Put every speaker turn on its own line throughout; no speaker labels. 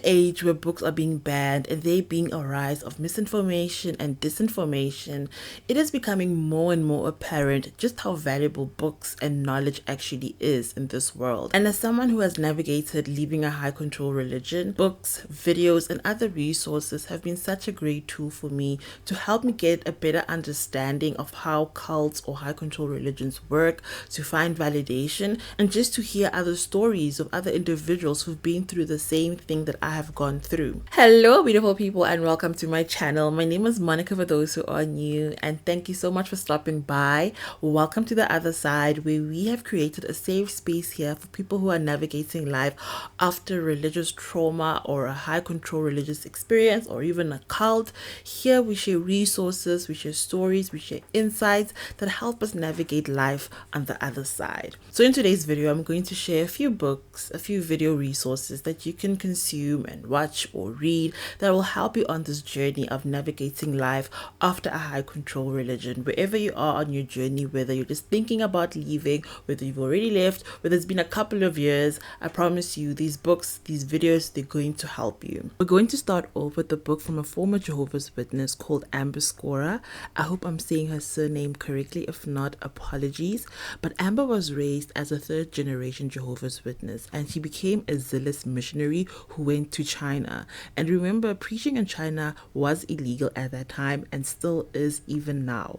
age where books are being banned and there being a rise of misinformation and disinformation, it is becoming more and more apparent just how valuable books and knowledge actually is in this world. And as someone who has navigated leaving a high control religion, books, videos, and other resources have been such a great tool for me to help me get a better understanding of how cults or high control religions work, to find validation, and just to hear other stories of other individuals who've been through the same thing that I have gone through. Hello, beautiful people, and welcome to my channel. My name is Monica for those who are new, and thank you so much for stopping by. Welcome to the other side, where we have created a safe space here for people who are navigating life after religious trauma or a high control religious experience or even a cult. Here we share resources, we share stories, we share insights that help us navigate life on the other side. So in today's video, I'm going to share a few books, a few video resources that you can consume and watch or read that will help you on this journey of navigating life after a high control religion. Wherever you are on your journey, whether you're just thinking about leaving, whether you've already left, whether it's been a couple of years, I promise you these books, these videos, they're going to help you. We're going to start off with a book from a former Jehovah's Witness called Amber Scorer. I hope I'm saying her surname correctly. If not, apologies. But Amber was raised as a third generation Jehovah's Witness, and she became a zealous missionary who went to China. And remember, preaching in China was illegal at that time and still is even now.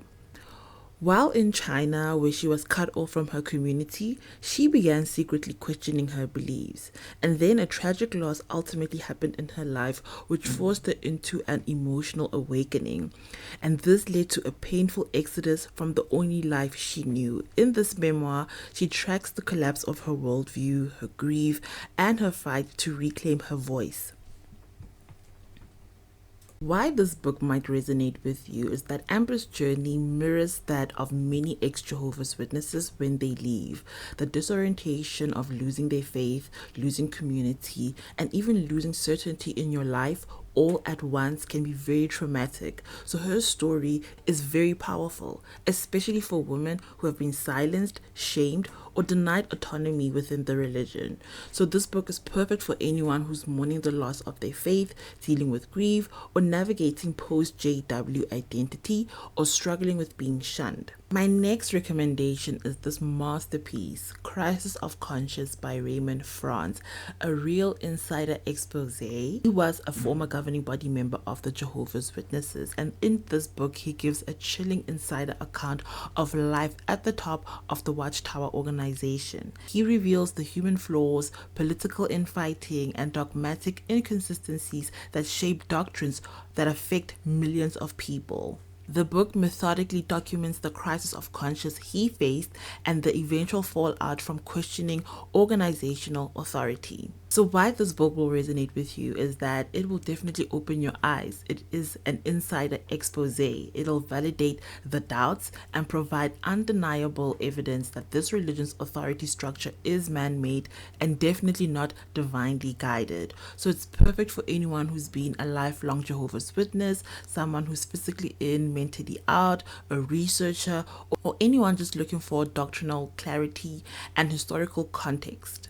While in China, where she was cut off from her community, she began secretly questioning her beliefs. And then a tragic loss ultimately happened in her life, which forced her into an emotional awakening. And this led to a painful exodus from the only life she knew. In this memoir, she tracks the collapse of her worldview, her grief, and her fight to reclaim her voice. Why this book might resonate with you is that Amber's journey mirrors that of many ex-Jehovah's Witnesses when they leave. The disorientation of losing their faith, losing community, and even losing certainty in your life all at once can be very traumatic. So her story is very powerful, especially for women who have been silenced, shamed, or denied autonomy within the religion. So this book is perfect for anyone who's mourning the loss of their faith, dealing with grief, or navigating post-JW identity, or struggling with being shunned. My next recommendation is this masterpiece, Crisis of Conscience by Raymond France, a real insider expose. He was a former governing body member of the Jehovah's Witnesses, and in this book he gives a chilling insider account of life at the top of the Watchtower organization. He reveals the human flaws, political infighting, and dogmatic inconsistencies that shape doctrines that affect millions of people. The book methodically documents the crisis of conscience he faced and the eventual fallout from questioning organizational authority. So why this book will resonate with you is that it will definitely open your eyes. It is an insider expose. It'll validate the doubts and provide undeniable evidence that this religion's authority structure is man-made and definitely not divinely guided. So it's perfect for anyone who's been a lifelong Jehovah's Witness, someone who's physically in, mentally out, a researcher, or anyone just looking for doctrinal clarity and historical context.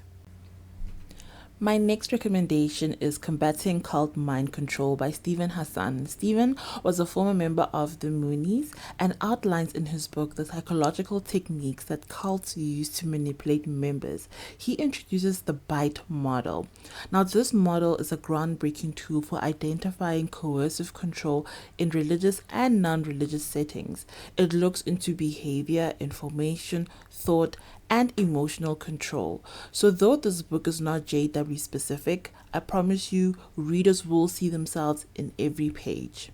My next recommendation is Combating Cult Mind Control by Stephen Hassan. Stephen was a former member of the Moonies and outlines in his book the psychological techniques that cults use to manipulate members. He introduces the BITE model. Now, this model is a groundbreaking tool for identifying coercive control in religious and non-religious settings. It looks into behavior, information, thought, and emotional control. So though this book is not JW specific, I promise you readers will see themselves in every page.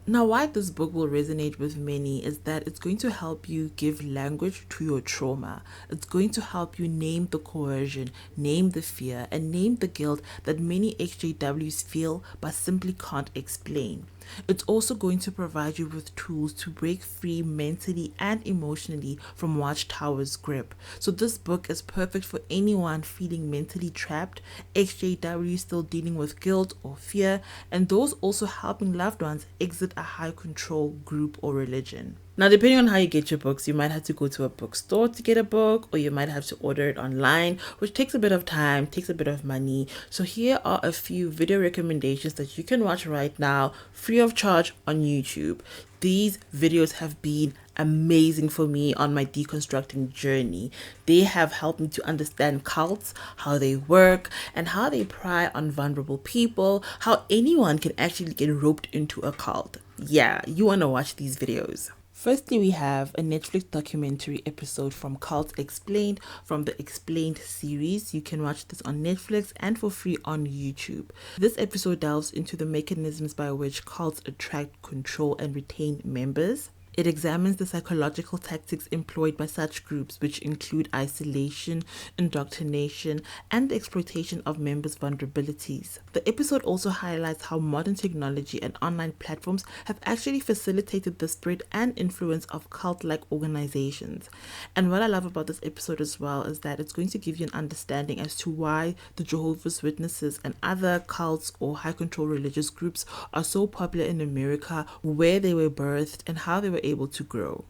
Now, why this book will resonate with many is that it's going to help you give language to your trauma. It's going to help you name the coercion, name the fear, and name the guilt that many ex-JWs feel but simply can't explain. It's also going to provide you with tools to break free mentally and emotionally from Watchtower's grip. So this book is perfect for anyone feeling mentally trapped, ex-JWs still dealing with guilt or fear, and those also helping loved ones exit with a high control group or religion. Now, depending on how you get your books, you might have to go to a bookstore to get a book, or you might have to order it online, which takes a bit of time, takes a bit of money. So here are a few video recommendations that you can watch right now, free of charge on YouTube. These videos have been amazing for me on my deconstructing journey. They have helped me to understand cults, how they work, and how they prey on vulnerable people, how anyone can actually get roped into a cult. Yeah, you want to watch these videos. Firstly, we have a Netflix documentary episode from Cults Explained from the Explained series. You can watch this on Netflix and for free on YouTube. This episode delves into the mechanisms by which cults attract, control, and retain members. It examines the psychological tactics employed by such groups, which include isolation, indoctrination, and the exploitation of members' vulnerabilities. The episode also highlights how modern technology and online platforms have actually facilitated the spread and influence of cult-like organizations. And what I love about this episode as well is that it's going to give you an understanding as to why the Jehovah's Witnesses and other cults or high-control religious groups are so popular in America, where they were birthed, and how they were able to grow.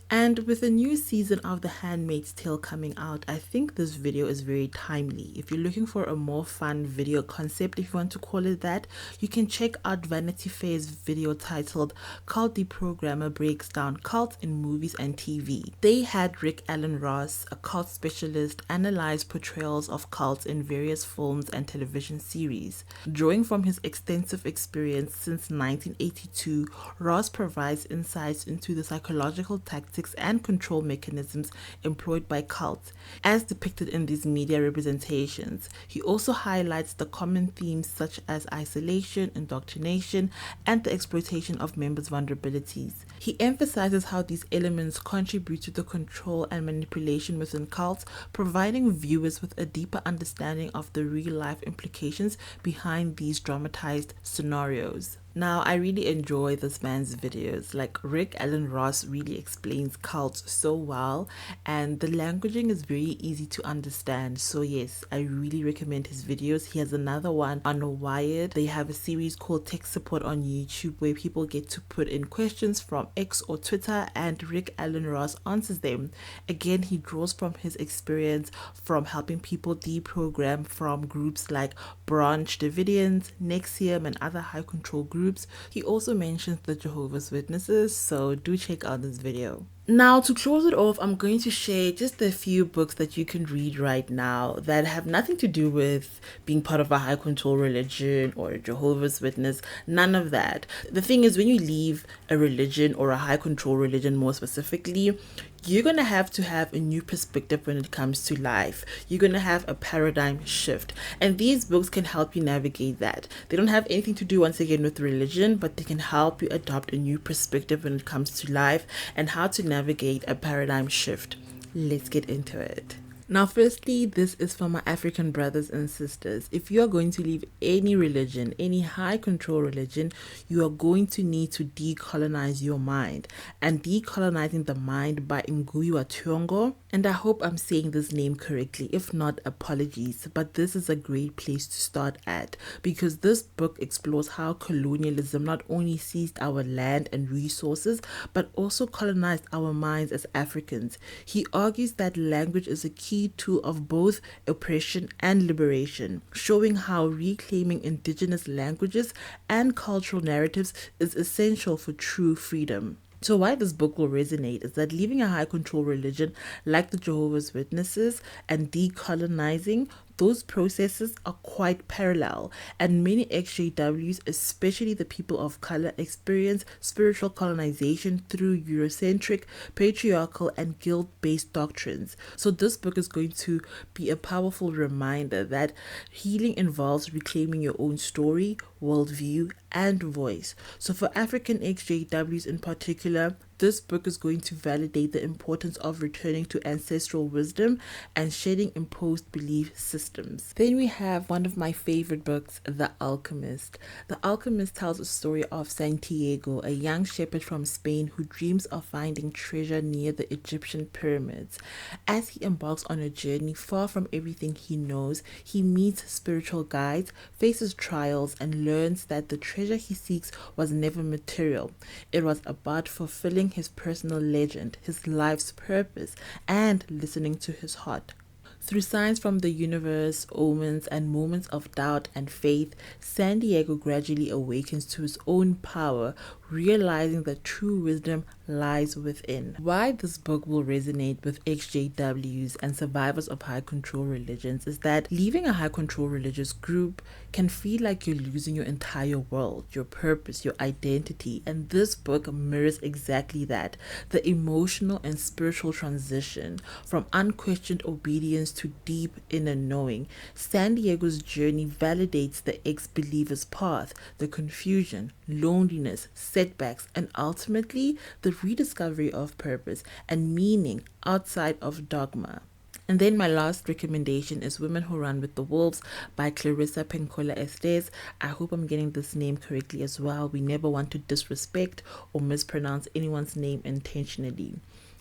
And with the new season of The Handmaid's Tale coming out, I think this video is very timely. If you're looking for a more fun video concept, if you want to call it that, you can check out Vanity Fair's video titled Cult Deprogrammer Breaks Down Cults in Movies and TV. They had Rick Allen Ross, a cult specialist, analyze portrayals of cults in various films and television series. Drawing from his extensive experience since 1982, Ross provides insights into the psychological tactics and control mechanisms employed by cults, as depicted in these media representations. He also highlights the common themes such as isolation, indoctrination, and the exploitation of members' vulnerabilities. He emphasizes how these elements contribute to the control and manipulation within cults, providing viewers with a deeper understanding of the real-life implications behind these dramatized scenarios. Now, I really enjoy this man's videos. Like, Rick Allen Ross really explains cults so well, and the languaging is very easy to understand. So yes, I really recommend his videos. He has another one on Wired. They have a series called Tech Support on YouTube where people get to put in questions from X or Twitter, and Rick Allen Ross answers them. Again, he draws from his experience from helping people deprogram from groups like Branch Davidians, Nexium, and other high control groups. He also mentions the Jehovah's Witnesses, so do check out this video. Now, to close it off, I'm going to share just a few books that you can read right now that have nothing to do with being part of a high control religion or a Jehovah's Witness, none of that. The thing is, when you leave a religion or a high control religion more specifically, you're going to have a new perspective when it comes to life. You're going to have a paradigm shift. And these books can help you navigate that. They don't have anything to do, once again, with religion, but they can help you adopt a new perspective when it comes to life and how to navigate a paradigm shift. Let's get into it. Now, firstly, this is for my African brothers and sisters. If you are going to leave any religion, any high control religion, you are going to need to decolonize your mind. And decolonizing the mind by Nguyiwa Tiongo, and I hope I'm saying this name correctly. If not, apologies. But this is a great place to start at, because this book explores how colonialism not only seized our land and resources, but also colonized our minds as Africans. He argues that language is a key tool of both oppression and liberation, showing how reclaiming indigenous languages and cultural narratives is essential for true freedom. So why this book will resonate is that leaving a high control religion like the Jehovah's Witnesses and decolonizing, those processes are quite parallel, and many ex-JWs, especially the people of color, experience spiritual colonization through Eurocentric, patriarchal, and guilt-based doctrines. So this book is going to be a powerful reminder that healing involves reclaiming your own story, worldview, and voice. So for African ex-JWs in particular, this book is going to validate the importance of returning to ancestral wisdom and shedding imposed belief systems. Then we have one of my favorite books, The Alchemist. The Alchemist tells a story of Santiago, a young shepherd from Spain who dreams of finding treasure near the Egyptian pyramids. As he embarks on a journey far from everything he knows, he meets spiritual guides, faces trials, and learns that the treasure he seeks was never material. It was about fulfilling his personal legend, his life's purpose, and listening to his heart. Through signs from the universe, omens, and moments of doubt and faith, San Diego gradually awakens to his own power, realizing that true wisdom lies within. Why this book will resonate with ex-JWs and survivors of high control religions is that leaving a high control religious group can feel like you're losing your entire world, your purpose, your identity, and this book mirrors exactly that. The emotional and spiritual transition from unquestioned obedience to deep inner knowing. San Diego's journey validates the ex-believer's path, the confusion, loneliness, setbacks, and ultimately the rediscovery of purpose and meaning outside of dogma. And then my last recommendation is Women Who Run with the Wolves by Clarissa Pencola Estes. I hope I'm getting this name correctly as well. We never want to disrespect or mispronounce anyone's name intentionally.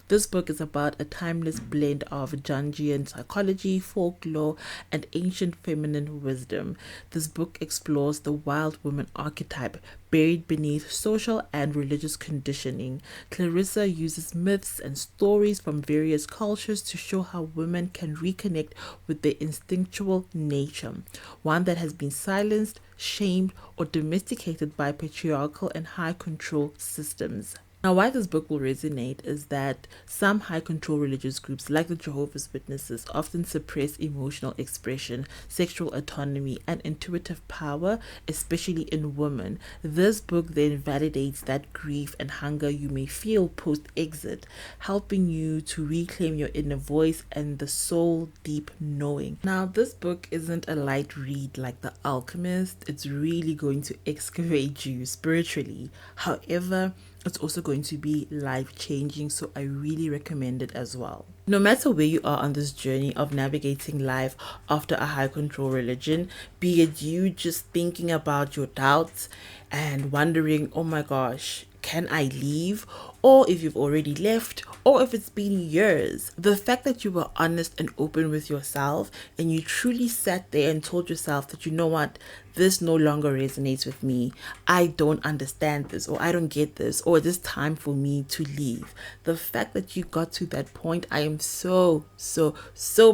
This book is about a timeless blend of Jungian psychology, folklore, and ancient feminine wisdom. This book explores the wild woman archetype buried beneath social and religious conditioning. Clarissa uses myths and stories from various cultures to show how women can reconnect with their instinctual nature, one that has been silenced, shamed, or domesticated by patriarchal and high control systems. Now, why this book will resonate is that some high control religious groups, like the Jehovah's Witnesses, often suppress emotional expression, sexual autonomy, and intuitive power, especially in women. This book then validates that grief and hunger you may feel post-exit, helping you to reclaim your inner voice and the soul deep knowing. Now, this book isn't a light read like The Alchemist. It's really going to excavate you spiritually. However, it's also going to be life-changing, so I really recommend it as well. No matter where you are on this journey of navigating life after a high control religion, be it you just thinking about your doubts and wondering, oh my gosh, can I leave? Or if you've already left, or if it's been years, the fact that you were honest and open with yourself and you truly sat there and told yourself that, you know what, this no longer resonates with me. I don't understand this, or I don't get this, or it is time for me to leave. The fact that you got to that point, I am so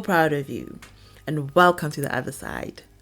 proud of you. And welcome to the other side.